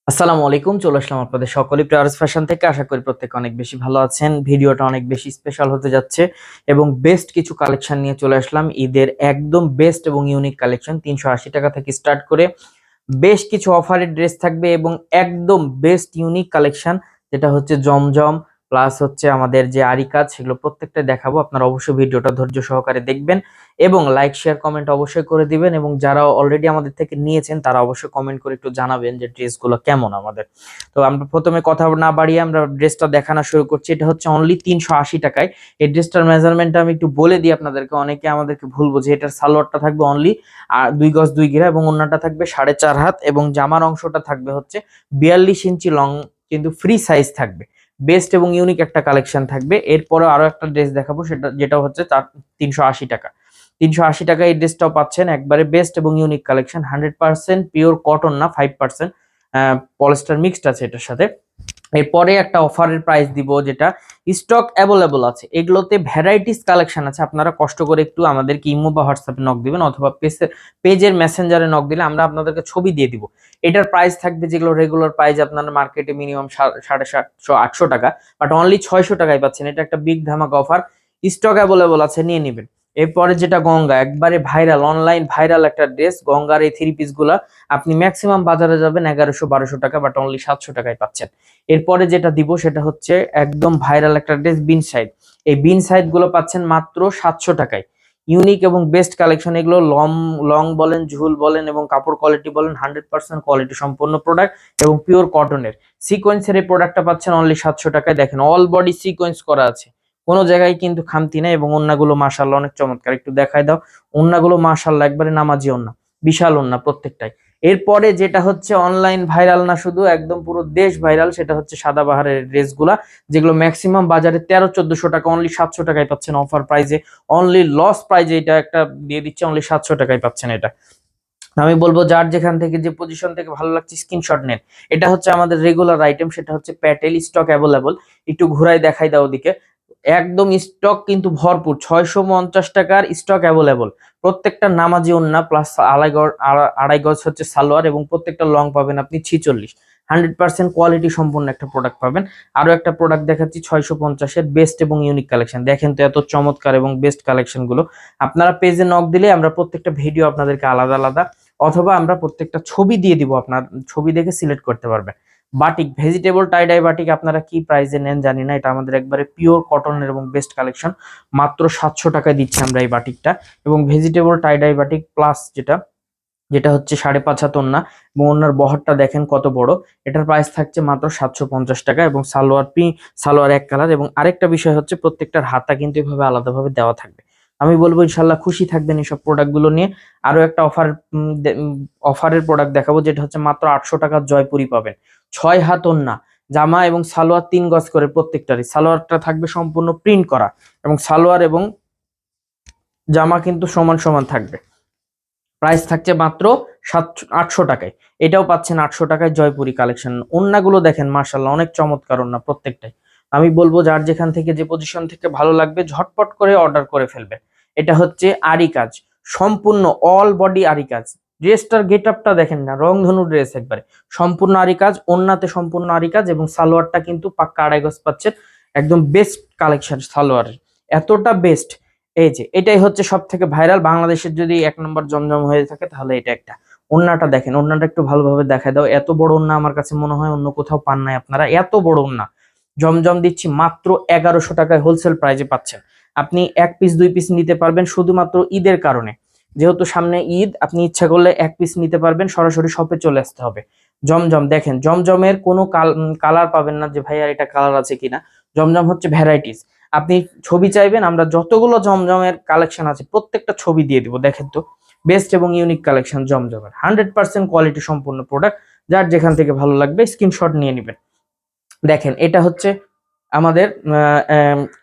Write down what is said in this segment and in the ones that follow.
আসসালামু আলাইকুম, চলে আসলাম আপনাদের সকলেই প্রিয়ার্স ফ্যাশন থেকে। আশা করি প্রত্যেকে অনেক বেশি ভালো আছেন। ভিডিওটা অনেক বেশি স্পেশাল হতে যাচ্ছে এবং বেস্ট কিছু কালেকশন নিয়ে চলে আসলাম। ঈদের একদম বেস্ট এবং ইউনিক কালেকশন 380 টাকা থেকে স্টার্ট করে বেশ কিছু অফারের ড্রেস থাকবে এবং একদম বেস্ট ইউনিক কালেকশন যেটা হচ্ছে জমজম প্লাস হচ্ছে আমাদের যে আরি কাজ, সেগুলো প্রত্যেকটা দেখাবো। আপনারা অবশ্যই ভিডিওটা ধৈর্য সহকারে দেখবেন এবং লাইক শেয়ার কমেন্ট অবশ্যই করে দিবেন, এবং যারা অলরেডি আমাদের থেকে নিয়েছেন তারা অবশ্যই কমেন্ট করে একটু জানাবেন যে ড্রেসগুলো কেমন আমাদের। তো আমরা প্রথমে কথা না বাড়িয়ে আমরা ড্রেসটা দেখানো শুরু করছি। এটা হচ্ছে অনলি 380 টাকায়। এই ড্রেসটার মেজারমেন্টটা আমি একটু বলে দিই আপনাদেরকে, অনেকে আমাদেরকে ভুল বোঝে। এটার সালোয়ারটা থাকবে অনলি 2 গজ 2 গিরা এবং ওড়নাটা থাকবে 4.5 হাত এবং জামার অংশটা থাকবে হচ্ছে 42 ইঞ্চি লং, কিন্তু ফ্রি সাইজ থাকবে। বেস্ট এবং ইউনিক একটা কালেকশন থাকবে। এরপরে আরো একটা ড্রেস দেখাবো, সেটা যেটা হচ্ছে 380 টাকা। 380 টাকা এই ড্রেসটাও পাচ্ছেন, একবারে বেস্ট এবং ইউনিক কালেকশন। 100% পিওর কটন, না 5% পলিস্টার মিক্সড আছে এটার সাথে। এরপরে একটা অফারের প্রাইস দিব, যেটা স্টক অ্যাভেলেবল আছে, এগুলোতে ভ্যারাইটিস কালেকশন আছে। আপনারা কষ্ট করে একটু আমাদেরকে ইমো বা হোয়াটসঅ্যাপে নক দিবেন, অথবা পেজের মেসেঞ্জারে নক দিলে আমরা আপনাদেরকে ছবি দিয়ে দিব। এটার প্রাইস থাকবে, যেগুলো রেগুলার প্রাইস আপনারা মার্কেটে মিনিমাম 750-800 টাকা, বাট অনলি 600 টাকায় পাচ্ছেন। এটা একটা বিগ ধামাকা অফার। স্টক অ্যাভেলেবল আছে, নিয়ে নেবেন। এরপরে যেটা গঙ্গা, একবারে ভাইরাল, অনলাইন ভাইরাল একটা ড্রেস। গঙ্গার এই 3 পিস গুলা আপনি ম্যাক্সিমাম বাজারে যাবেন 1100-1200 টাকা, বাট অনলি 700 টাকায় পাচ্ছেন। এরপরে যেটা দিব সেটা হচ্ছে একদম ভাইরাল একটা ড্রেস, বিন সাইড। এই বিন সাইড গুলো পাচ্ছেন মাত্র 700 টাকায়। ইউনিক এবং বেস্ট কালেকশন এগুলো। লং লং বলেন, ঝুল বলেন এবং কাপড় কোয়ালিটি বলেন, 100% কোয়ালিটি সম্পন্ন প্রোডাক্ট এবং পিওর কটনের। সিকোয়েন্সের এই প্রোডাক্টটা পাচ্ছেন অনলি 700 টাকায়। দেখেন অল বডি সিকোয়েন্স করা আছে, কোনো জায়গায় কিন্তু খামতি নাই। এবং ওন্নাগুলো মাশাআল্লাহ অনেক চমৎকার, একটু দেখাই দাও। ওন্নাগুলো মাশাআল্লাহ একবারে নামাজি ওন্না, বিশাল ওন্না প্রত্যেকটাই। এরপরে যেটা হচ্ছে অনলাইন ভাইরাল না শুধু, একদম পুরো দেশ ভাইরাল, সেটা হচ্ছে সাদাবাহারের ড্রেসগুলা, যেগুলো ম্যাক্সিমাম বাজারে 1300-1400 টাকা, অনলি 700 টাকায় পাচ্ছেন অফার প্রাইজে। অনলি লস প্রাইজে এটা একটা দিয়ে দিচ্ছে, অনলি 700 টাকায় পাচ্ছেন এটা। আমি বলবো যার যেখান থেকে যে পজিশন থেকে ভালো লাগছে স্ক্রিনশট নেন। এটা হচ্ছে আমাদের রেগুলার আইটেম, সেটা হচ্ছে প্যাটেল, স্টক অ্যাভেলেবল। একটু ঘুরাই দেখাই দাও ওদিকে। একদম স্টক কিন্তু ভরপুর, 650 টাকার স্টক অ্যাভেলেবল। প্রত্যেকটা নামাজি ওন্না প্লাস আড়াই গজ হচ্ছে সালোয়ার, এবং প্রত্যেকটা লং পাবেন আপনি 46। 100% কোয়ালিটি সম্পন্ন একটা প্রোডাক্ট পাবেন। আরো একটা প্রোডাক্ট দেখাচ্ছি 650-এর বেস্ট এবং ইউনিক কালেকশন। দেখেন তো এত চমৎকার এবং বেস্ট কালেকশন গুলো। আপনারা পেজে নক দিলে আমরা প্রত্যেকটা ভিডিও আপনাদেরকে আলাদা আলাদা, অথবা আমরা প্রত্যেকটা ছবি দিয়ে দিব, আপনার ছবি দেখে সিলেক্ট করতে পারবেন। বাটিক, ভেজিটেবল টাইডাই বাটিক আপনারা কি প্রাইসে নেন জানি না, এটা আমাদের একবারে পিওর কটনের এবং বেস্ট কালেকশন। মাত্র 700 টাকায় দিচ্ছি আমরা এই বাটিকটা। এবং ভেজিটেবল টাইডাই বাটিক প্লাস যেটা যেটা হচ্ছে 5.5 হাত ওন্না, এবং ওনার বহরটা দেখেন কত বড়। এটার প্রাইস থাকছে মাত্র 750 টাকা, এবং সালোয়ার এক কালার। এবং আরেকটা বিষয় হচ্ছে প্রত্যেকটার হাতা কিন্তু এভাবে আলাদাভাবে দেওয়া থাকবে। আমি বলবো ইনশাল্লাহ খুশি থাকবেন এইসব প্রোডাক্ট গুলো নিয়ে। আরো একটা অফারের প্রোডাক্ট দেখাবো, যেটা হচ্ছে মাত্র 800 টাকার জয়পুরি পাবেন। 6 হাত ওন্না, জামা এবং সালোয়ার 3 গজ করে প্রত্যেকটারই। সালোয়ারটা থাকবে সম্পূর্ণ প্রিন্ট করা, এবং সালোয়ার এবং জামা কিন্তু সমান সমান থাকবে। প্রাইস থাকছে মাত্র 800 টাকায়। এটাও পাচ্ছেন 800 টাকায় জয়পুরি কালেকশন। ওন্নাগুলো দেখেন মাশাআল্লাহ অনেক চমৎকার ওন্না প্রত্যেকটাই। আমি বলবো যার যেখান থেকে যে পজিশন থেকে ভালো লাগবে ঝটপট করে অর্ডার করে ফেলবে। এটা হচ্ছে আরি কাজ, সম্পূর্ণ অল বডি আরি কাজ। ড্রেসটার গেট আপটা দেখেন না, রংধনু ড্রেস একবারে। সম্পূর্ণ আরি কাজ, ওন্নাতে সম্পূর্ণ আরি কাজ, এবং সালোয়ারটা কিন্তু পাক্কা আড়াই গজ পাচ্ছেন। একদম বেস্ট কালেকশন সালোয়ারের, এতটা বেস্ট। এই যে এটাই হচ্ছে সব থেকে ভাইরাল বাংলাদেশের, যদি 1 নম্বর জমজম হয়ে থাকে তাহলে এটা একটা। ওন্নাটা দেখেন, ওন্নাটা একটু ভালোভাবে দেখা দাও। এত বড় ওন্না আমার কাছে মনে হয় অন্য কোথাও পান নাই আপনারা, এত বড় ওন্না। জমজম দিচ্ছি মাত্র 1100 টাকায়, হোলসেল প্রাইজে পাচ্ছেন। আপনি 1 পিস 2 পিস নিতে পারবেন শুধুমাত্র ঈদের কারণে। যেহেতু সামনে ঈদ, আপনি ইচ্ছা করলে 1 পিস নিতে পারবেন, সরাসরি শপে চলে আসতে হবে। জমজম দেখেন, জমজমের কোনো কালার পাবেন না যে ভাইয়া এটা কালার আছে কিনা। জমজম হচ্ছে ভ্যারাইটিস। আপনি ছবি চাইবেন, আমরা যতগুলো জমজমের কালেকশন আছে প্রত্যেকটা ছবি দিয়ে দিব। দেখেন তো বেস্ট এবং ইউনিক কালেকশন জমজমের, 100% কোয়ালিটি সম্পূর্ণ প্রোডাক্ট। যার যেখান থেকে ভালো লাগবে স্ক্রিনশট নিয়ে নেবেন। দেখেন এটা হচ্ছে আমাদের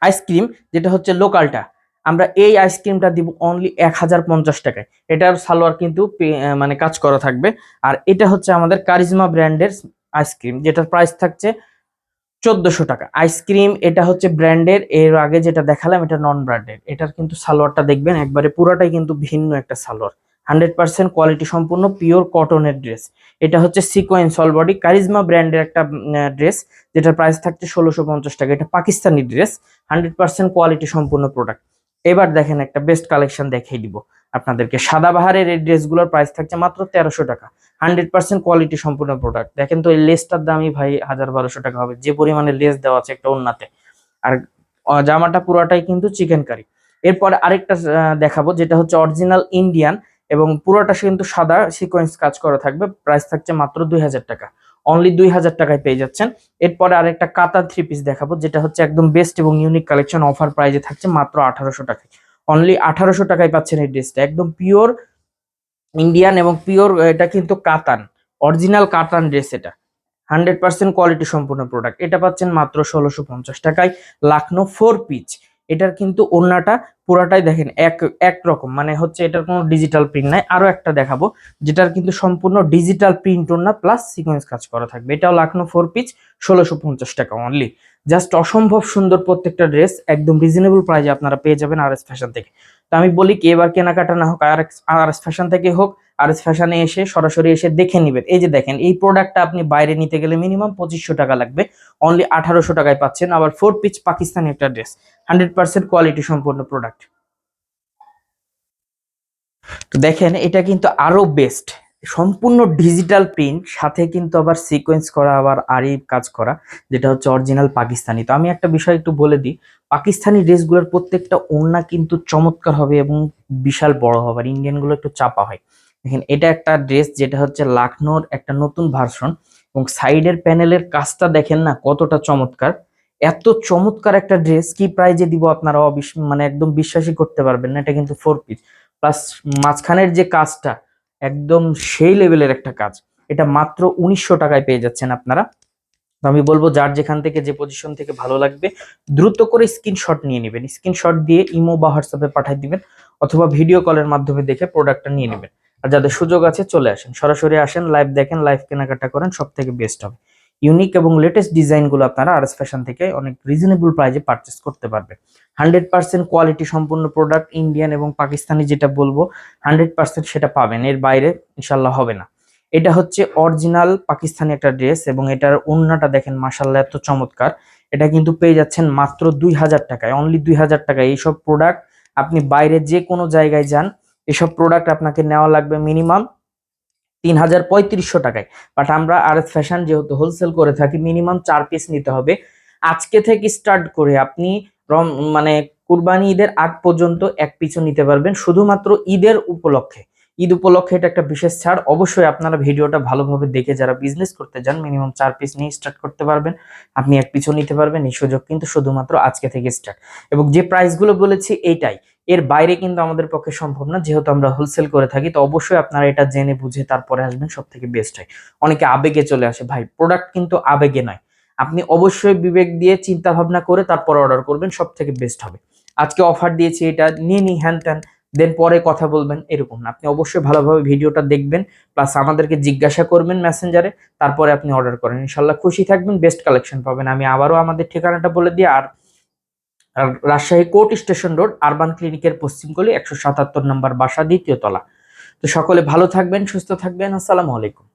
আইসক্রিম, যেটা হচ্ছে লোকালটা। আমরা এই আইসক্রিমটা দিব অনলি 1050 টাকায়। এটার সালোয়ার কিন্তু মানে কাজ করা থাকবে। আর এটা হচ্ছে আমাদের কারিজমা ব্র্যান্ডের আইসক্রিম, যেটার প্রাইস থাকছে 1400 টাকা। আইসক্রিম এটা হচ্ছে ব্র্যান্ডের, এর আগে যেটা দেখালাম এটা নন ব্র্যান্ডের। এটার কিন্তু সালোয়ারটা দেখবেন একবারে পুরাটাই কিন্তু ভিন্ন একটা সালোয়ার, 100% কোয়ালিটি সম্পূর্ণ পিওর কটনের ড্রেস। এটা হচ্ছে সিকোয়েন্স অল বডি কারিজমা ব্র্যান্ডের একটা ড্রেস, যেটার প্রাইস থাকছে 1650 টাকা। এটা পাকিস্তানি ড্রেস, 100% কোয়ালিটি সম্পূর্ণ প্রোডাক্ট। এবার দেখেন একটা বেস্ট কালেকশন দেখিয়ে দিব আপনাদেরকে। সাদাবাহারের এই ড্রেসগুলোর প্রাইস থাকছে মাত্র 1300 টাকা, 100% কোয়ালিটি সম্পূর্ণ প্রোডাক্ট। দেখেন তো এই লেসটার দামই ভাই 1000-1200 টাকা হবে, যে পরিমাণে লেস দেওয়া আছে একটা ওড়নাতে। আর জামাটা পুরাটাই কিন্তু চিকেন কারি। এরপর আরেকটা দেখাবো, যেটা হচ্ছে অরিজিনাল ইন্ডিয়ান এবং পুরোটা কিন্তু সাদা সিকোয়েন্স কাজ করা থাকবে। প্রাইস থাকছে মাত্র 2000 টাকা, অনলি 2000 টাকায় পেয়ে যাচ্ছেন। এরপরে আরেকটা কাতার থ্রি পিস দেখাবো, যেটা হচ্ছে একদম বেস্ট এবং ইউনিক কালেকশন। অফার প্রাইজে থাকছে মাত্র 1800 টাকায়, অনলি 1800 টাকায় পাচ্ছেন এই ড্রেসটা। একদম পিওর ইন্ডিয়ান এবং পিওর, এটা কিন্তু কাতান, অরিজিনাল কাতান ড্রেস এটা। 100% কোয়ালিটি সম্পূর্ণ প্রোডাক্ট। এটা পাচ্ছেন মাত্র 1650 টাকায়। লাখনো 4 পিচ। এটার কিন্তু ওড়নাটা পুরাটাই দেখেন একরকম, মানে হচ্ছে এটার কোনো ডিজিটাল প্রিন্ট নাই। আরো একটা দেখাবো যেটার কিন্তু সম্পূর্ণ ডিজিটাল প্রিন্ট ওড়না প্লাস সিকোয়েন্স কাজ করা থাকবে। এটাও লাখনো 4 পিচ, 1650 টাকা অনলি। জাস্ট অসম্ভব সুন্দর প্রত্যেকটা ড্রেস, একদম রিজনেবল প্রাইসে আপনারা পেয়ে যাবেন আর এস ফ্যাশন থেকে। তো আমি বলি কি, এবার কেনাকাটা না হোক আর এস ফ্যাশন থেকে হোক, আর এস ফ্যাশনে এসে সরাসরি এসে দেখে নিবেন। এই যে দেখেন, এই প্রোডাক্টটা আপনি বাইরে নিতে গেলে মিনিমাম 2500 টাকা লাগবে, অনলি 1800 টাকায় পাচ্ছেন। আবার 4 পিচ পাকিস্তানি একটা ড্রেস, 100% কোয়ালিটি সম্পূর্ণ প্রোডাক্ট। তো দেখেন এটা কিন্তু আরো বেস্ট, সম্পূর্ণ ডিজিটাল প্রিন্ট, সাথে কিন্তু আবার সিকোয়েন্স করা, আবার আরি কাজ করা, যেটা হচ্ছে অরিজিনাল পাকিস্তানি। তো আমি একটা বিষয় একটু বলে দিই, পাকিস্তানি ড্রেসগুলোর প্রত্যেকটা ওড়না কিন্তু চমৎকার হবে এবং বিশাল বড় হবে, আর ইন্ডিয়ান গুলো একটু চাপা হয়। দেখেন এটা একটা ড্রেস, যেটা হচ্ছে লাখনোর একটা নতুন ভার্সন, এবং সাইডের প্যানেলের কাজটা দেখেন না কতটা চমৎকার। এত চমৎকার একটা ড্রেস কি প্রাইজে দিব আপনারা মানে একদম বিশ্বাসই করতে পারবেন না। এটা কিন্তু 4 পিচ প্লাস মাঝখানের যে কাজটা একদম সেই লেভেলের একটা কাজ। এটা মাত্র 1900 টাকায় পেয়ে যাচ্ছেন আপনারা। তো আমি বলবো যার যেখান থেকে যে পজিশন থেকে ভালো লাগবে দ্রুত করে স্ক্রিনশট নিয়ে নেবেন, স্ক্রিনশট দিয়ে ইমো বা হোয়াটসঅ্যাপে পাঠিয়ে দিবেন, অথবা ভিডিও কলের মাধ্যমে দেখে প্রোডাক্টটা নিয়ে নেবেন। আর যাদের সুযোগ আছে চলে আসেন, সরাসরি আসেন, লাইভ দেখেন, লাইভ কেনাকাটা করেন, সব থেকে বেস্ট হবে। ইউনিক এবং লেটেস্ট ডিজাইনগুলো আপনারা আর এস ফ্যাশন থেকে অনেক রিজনেবল প্রাইসে পারচেস করতে পারবেন। 100% কোয়ালিটি সম্পূর্ণ প্রোডাক্ট, ইন্ডিয়ান এবং পাকিস্তানি যেটা বলবো 100% সেটা পাবেন, এর বাইরে ইনশাল্লাহ হবে না। এটা হচ্ছে অরিজিনাল পাকিস্তানি একটা ড্রেস, এবং এটার ওড়নাটা দেখেন মাশাআল্লাহ এত চমৎকার। এটা কিন্তু পেয়ে যাচ্ছেন মাত্র 2000 টাকায়, অনলি 2000 টাকায়। এইসব প্রোডাক্ট আপনি বাইরে যে কোনো জায়গায় যান, এসব প্রোডাক্ট আপনাকে নেওয়া লাগবে মিনিমাম 3500 টাকায়। বাট আমরা আর এস ফ্যাশন যেহেতু হোলসেল করে থাকি, মিনিমাম 4 পিস নিতে হবে। আজকে থেকে স্টার্ট করে আপনি মানে কুরবানি ঈদের আগ পর্যন্ত 1 পিসও নিতে পারবেন, শুধুমাত্র ঈদের উপলক্ষে। ঈদ উপলক্ষে এটা একটা বিশেষ ছাড়। অবশ্যই আপনারা ভিডিওটা ভালোভাবে দেখে যারা বিজনেস করতে যান, মিনিমাম 4 পিস নিয়ে স্টার্ট করতে পারবেন। আপনি 1 পিসও নিতে পারবেন। এই সুযোগ কিন্তু শুধুমাত্র আজকে থেকে স্টার্ট, এবং যে প্রাইসগুলো বলেছি এইটাই, এর বাইরে কিন্তু আমাদের পক্ষে সম্ভব না, যেহেতু আমরা হোলসেল করে থাকি। তো অবশ্যই আপনারা এটা জেনে বুঝে তারপরে আসবেন, সব থেকে বেস্ট হয়। অনেকে আবেগে চলে আসে, ভাই প্রোডাক্ট কিন্তু আবেগে নয়। আপনি অবশ্যই বিবেক দিয়ে চিন্তা ভাবনা করে তারপর অর্ডার করবেন, সব থেকে বেস্ট হবে। আজকে অফার দিয়েছি, এটা নিয়ে নি হ্যান ত্যান, দেন পরে কথা বলবেন, এরকম না। আপনি অবশ্যই ভালোভাবে ভিডিওটা দেখবেন, প্লাস আমাদেরকে জিজ্ঞাসা করবেন মেসেঞ্জারে, তারপরে আপনি অর্ডার করেন। ইনশাল্লাহ খুশি থাকবেন, বেস্ট কালেকশন পাবেন। আমি আবারও আমাদের ঠিকানাটা বলে দিই, আর Rajshahi court station road, urban ক্লিনিকের পশ্চিম গলি, 177 নম্বর বাসা, 2য় তলা। তো সকলে ভালো থাকবেন, সুস্থ থাকবেন। আসসালামু আলাইকুম।